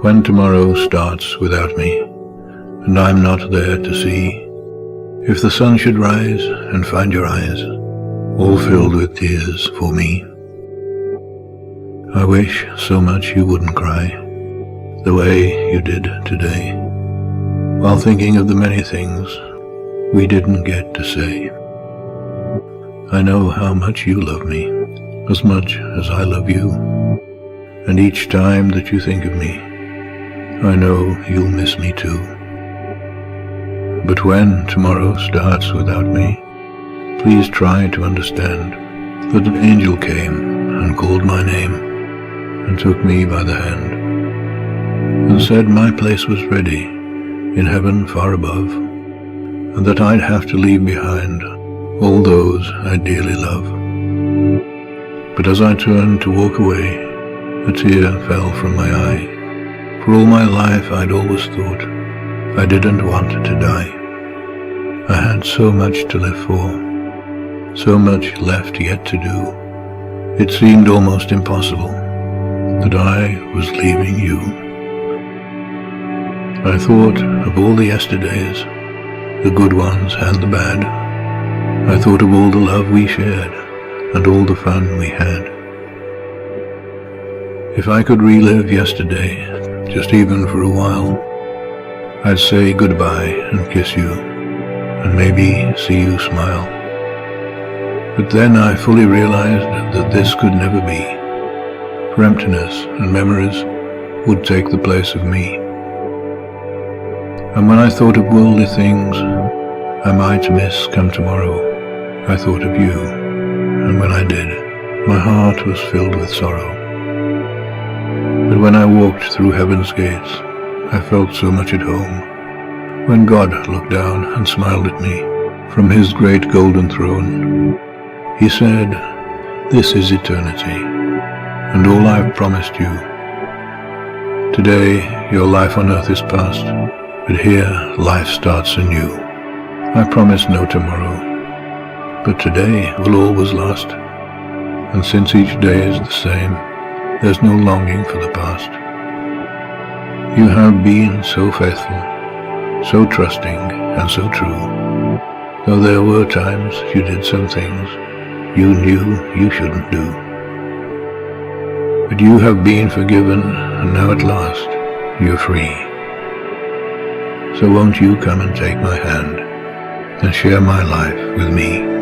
When tomorrow starts without me, and I'm not there to see, if the sun should rise and find your eyes all filled with tears for me, I wish so much you wouldn't cry the way you did today, while thinking of the many things we didn't get to say. I know how much you love me, as much as I love you, and each time that you think of me, I know you'll miss me too. But when tomorrow starts without me, please try to understand that an angel came and called my name and took me by the hand and said my place was ready in heaven far above, and that I'd have to leave behind all those I dearly love. But as I turned to walk away, a tear fell from my eye. For all my life I'd always thought I didn't want to die. I had so much to live for, so much left yet to do. It seemed almost impossible that I was leaving you. I thought of all the yesterdays, the good ones and the bad. I thought of all the love we shared and all the fun we had. If I could relive yesterday, just even for a while, I'd say goodbye and kiss you, and maybe see you smile. But then I fully realized that this could never be, for emptiness and memories would take the place of me. And when I thought of worldly things I might miss come tomorrow, I thought of you, and when I did, my heart was filled with sorrow. But when I walked through heaven's gates, I felt so much at home. When God looked down and smiled at me from his great golden throne, he said, "This is eternity, and all I've promised you. Today, your life on earth is past, but here life starts anew. I promise no tomorrow, but today will always last, and since each day is the same, there's no longing for the past. You have been so faithful, so trusting and so true, though there were times you did some things you knew you shouldn't do. But you have been forgiven, and now at last you're free. So won't you come and take my hand and share my life with me?"